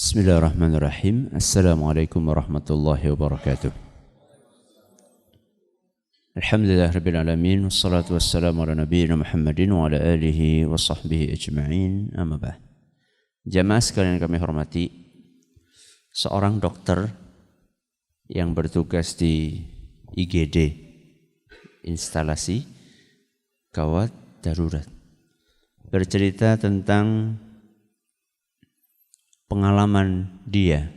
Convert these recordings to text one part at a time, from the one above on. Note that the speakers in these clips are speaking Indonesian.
Bismillahirrahmanirrahim. Assalamualaikum warahmatullahi wabarakatuh. Alhamdulillahirabbil alamin wassalatu wassalamu ala nabiyyina Muhammadin wa ala alihi wa sahbihi ajma'in. Amma ba'd. Jamaah sekalian kami hormati, seorang dokter yang bertugas di IGD, instalasi gawat darurat, bercerita tentang pengalaman dia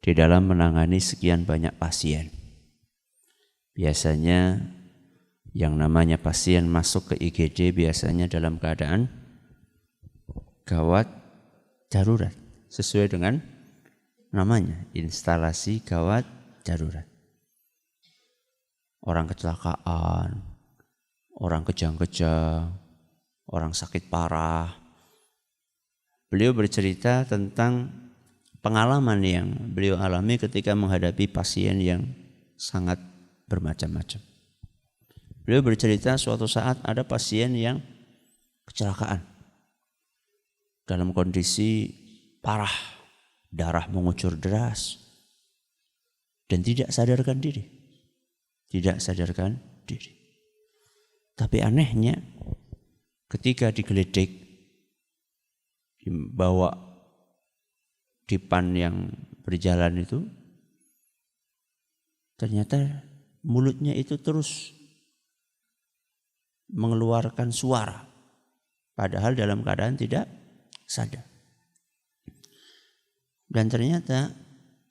di dalam menangani sekian banyak pasien. Biasanya yang namanya pasien masuk ke IGD biasanya dalam keadaan gawat darurat, sesuai dengan namanya, instalasi gawat darurat. Orang kecelakaan, orang kejang-kejang, orang sakit parah. Beliau bercerita tentang pengalaman yang beliau alami ketika menghadapi pasien yang sangat bermacam-macam. Beliau bercerita suatu saat ada pasien yang kecelakaan dalam kondisi parah, darah mengucur deras dan tidak sadarkan diri. Tapi anehnya ketika digeledik, dibawa dipan yang berjalan itu, ternyata mulutnya itu terus mengeluarkan suara, padahal dalam keadaan tidak sadar. Dan ternyata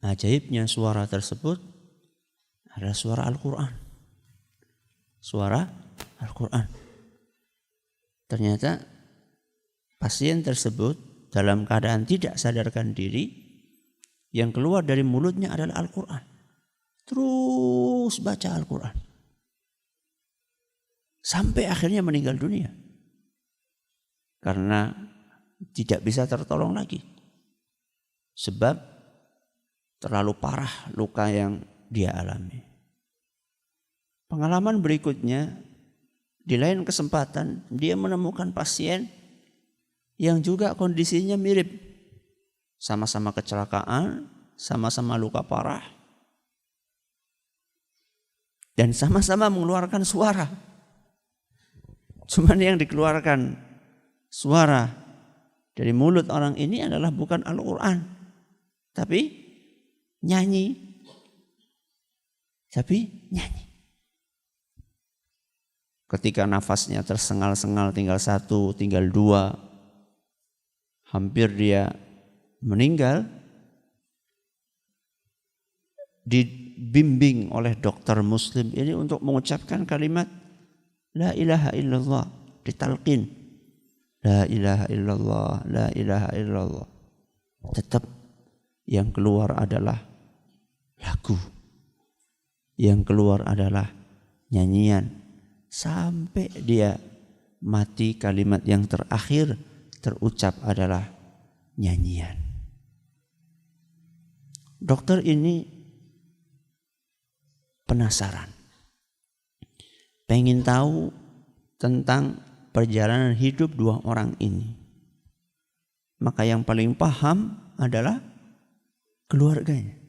ajaibnya suara tersebut adalah suara Al-Quran. Suara Al-Quran. Ternyata pasien tersebut dalam keadaan tidak sadarkan diri, yang keluar dari mulutnya adalah Al-Quran. Terus baca Al-Quran. Sampai akhirnya meninggal dunia. Karena tidak bisa tertolong lagi. Sebab terlalu parah luka yang dia alami. Pengalaman berikutnya, di lain kesempatan dia menemukan pasien yang juga kondisinya mirip, sama-sama kecelakaan, sama-sama luka parah, dan sama-sama mengeluarkan suara. Cuman yang dikeluarkan suara dari mulut orang ini adalah bukan Al-Quran, tapi nyanyi. Ketika nafasnya tersengal-sengal, tinggal satu, tinggal dua, hampir dia meninggal, dibimbing oleh dokter muslim ini untuk mengucapkan kalimat La ilaha illallah, ditalqin La ilaha illallah, La ilaha illallah. Tetap yang keluar adalah lagu, yang keluar adalah nyanyian, sampai dia mati. Kalimat yang terakhir terucap adalah nyanyian. Dokter ini penasaran, pengen tahu tentang perjalanan hidup dua orang ini. Maka yang paling paham adalah keluarganya.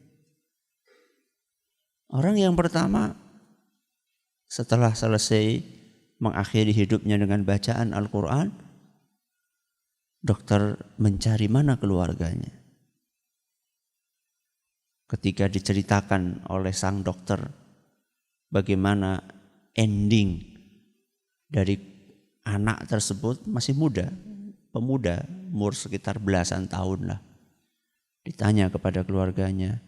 Orang yang pertama, setelah selesai mengakhiri hidupnya dengan bacaan Al-Quran, dokter mencari mana keluarganya. Ketika diceritakan oleh sang dokter bagaimana ending dari anak tersebut, masih muda, pemuda, umur sekitar belasan tahun lah. Ditanya kepada keluarganya,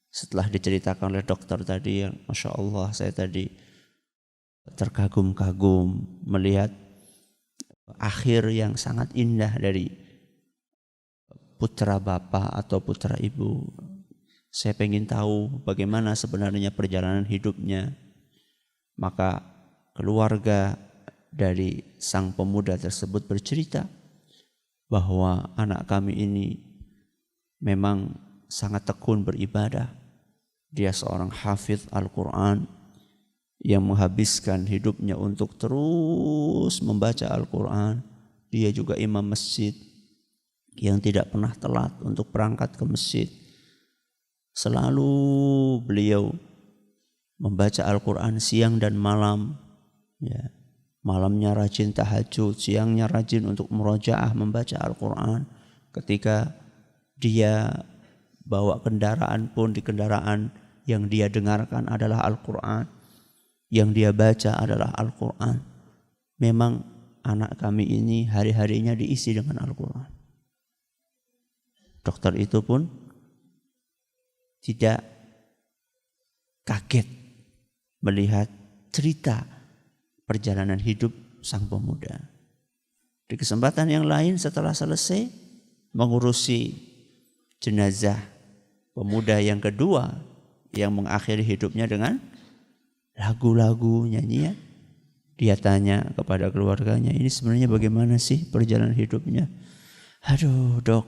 setelah diceritakan oleh dokter tadi, yang Masya Allah saya tadi terkagum-kagum melihat akhir yang sangat indah dari putra bapak atau putra ibu. Saya pengen tahu bagaimana sebenarnya perjalanan hidupnya. Maka keluarga dari sang pemuda tersebut bercerita bahwa anak kami ini memang sangat tekun beribadah. Dia seorang hafidz Al-Quran yang menghabiskan hidupnya untuk terus membaca Al-Quran. Dia juga imam masjid. yang tidak pernah telat untuk berangkat ke masjid. Selalu beliau membaca Al-Quran siang dan malam. Ya. Malamnya rajin tahajud, siangnya rajin untuk murojaah membaca Al-Quran. Ketika dia bawa kendaraan pun, di kendaraan yang dia dengarkan adalah Al-Quran, yang dia baca adalah Al-Quran. Memang anak kami ini hari-harinya diisi dengan Al-Quran. Dokter itu pun tidak kaget melihat cerita perjalanan hidup sang pemuda. Di kesempatan yang lain setelah selesai mengurusi jenazah pemuda yang kedua yang mengakhiri hidupnya dengan lagu-lagu, nyanyian, dia tanya kepada keluarganya, ini sebenarnya bagaimana sih perjalanan hidupnya? Aduh dok,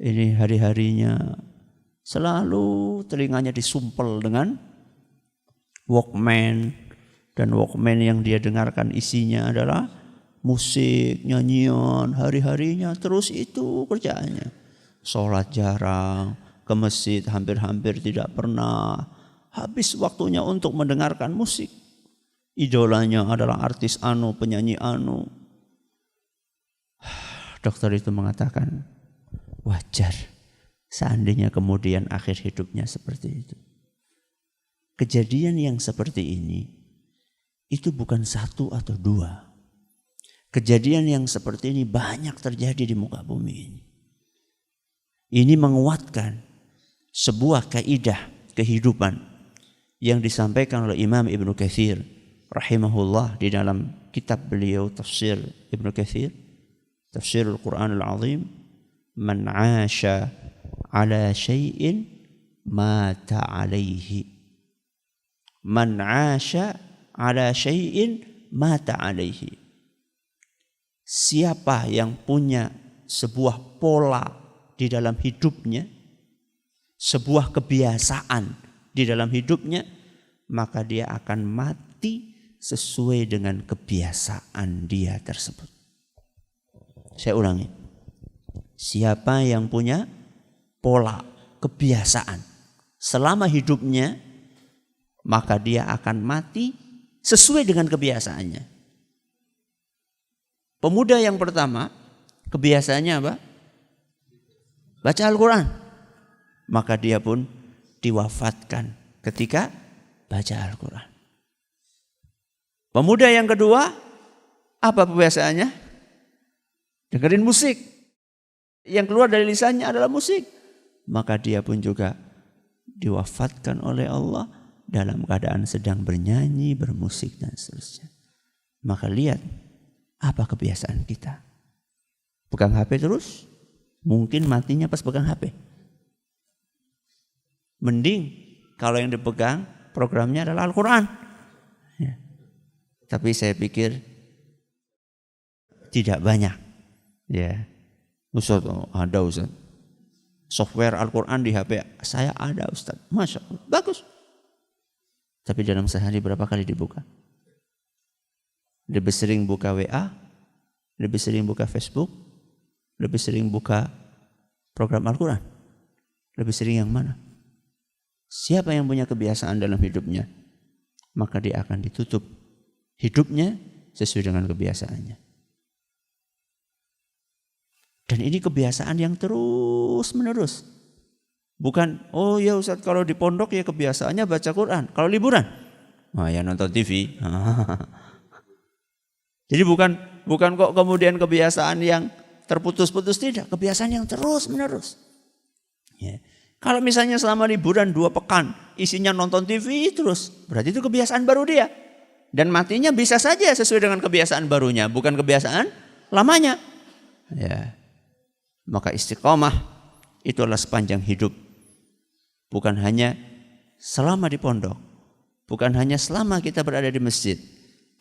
ini hari-harinya selalu telinganya disumpel dengan Walkman, dan Walkman yang dia dengarkan isinya adalah musik, nyanyian, hari-harinya terus itu kerjaannya. Sholat jarang, ke masjid hampir-hampir tidak pernah, habis waktunya untuk mendengarkan musik. Idolanya adalah artis anu, penyanyi anu. Dokter itu mengatakan, wajar seandainya kemudian akhir hidupnya seperti itu. Kejadian yang seperti ini itu bukan satu atau dua. Kejadian yang seperti ini banyak terjadi di muka bumi ini. Ini menguatkan sebuah kaidah kehidupan yang disampaikan oleh Imam Ibnu Katsir rahimahullah di dalam kitab beliau Tafsir Ibnu Katsir, Tafsirul Quranul Azim, man 'asha 'ala syai'in mata 'alaihi. Man 'asha 'ala syai'in mata 'alaihi. Siapa yang punya sebuah pola di dalam hidupnya, sebuah kebiasaan di dalam hidupnya, maka dia akan mati sesuai dengan kebiasaan dia tersebut. Saya ulangi. Siapa yang punya pola kebiasaan selama hidupnya, maka dia akan mati sesuai dengan kebiasaannya. Pemuda yang pertama, kebiasaannya apa? Baca Al-Quran. Maka dia pun diwafatkan ketika baca Al-Quran. Pemuda yang kedua, apa kebiasaannya? Dengerin musik. Yang keluar dari lisannya adalah musik. Maka dia pun juga diwafatkan oleh Allah dalam keadaan sedang bernyanyi, bermusik dan seterusnya. Maka lihat apa kebiasaan kita. Pegang HP terus, mungkin matinya pas pegang HP. Mending kalau yang dipegang programnya adalah Al-Quran. Ya. Tapi saya pikir tidak banyak. Ya, Ustaz, ada Ustaz. Software Al-Quran di HP saya ada Ustaz. Masya Allah, bagus. Tapi dalam sehari berapa kali dibuka? Lebih sering buka WA, lebih sering buka Facebook, lebih sering buka program Al-Quran. Lebih sering yang mana? Siapa yang punya kebiasaan dalam hidupnya, maka dia akan ditutup hidupnya sesuai dengan kebiasaannya. Dan ini kebiasaan yang terus menerus. Bukan, oh ya Ustaz kalau di pondok ya kebiasaannya baca Quran. Kalau liburan, ya nonton TV. Jadi bukan kok kemudian kebiasaan yang terputus-putus, tidak. Kebiasaan yang terus menerus. Ya. Kalau misalnya selama liburan 2 pekan isinya nonton TV terus, berarti itu kebiasaan baru dia. Dan matinya bisa saja sesuai dengan kebiasaan barunya, bukan kebiasaan lamanya. Ya. Maka istiqomah itu adalah sepanjang hidup. Bukan hanya selama di pondok, bukan hanya selama kita berada di masjid,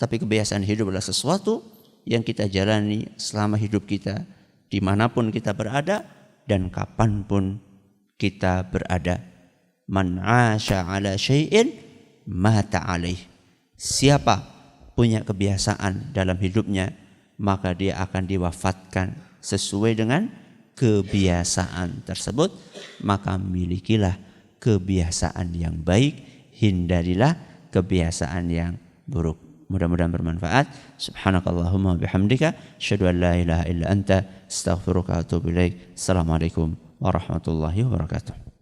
tapi kebiasaan hidup adalah sesuatu yang kita jalani selama hidup kita, dimanapun kita berada dan kapanpun kita berada. Man 'asha 'ala syai'in mata 'alaih. Siapa punya kebiasaan dalam hidupnya, maka dia akan diwafatkan sesuai dengan kebiasaan tersebut, maka milikilah kebiasaan yang baik, hindarilah kebiasaan yang buruk. Mudah-mudahan bermanfaat. Subhanakallahumma bihamdika asyhadu an la ilaha illa anta astaghfiruka wa atubu ilaik. Assalamualaikum warahmatullahi wabarakatuh.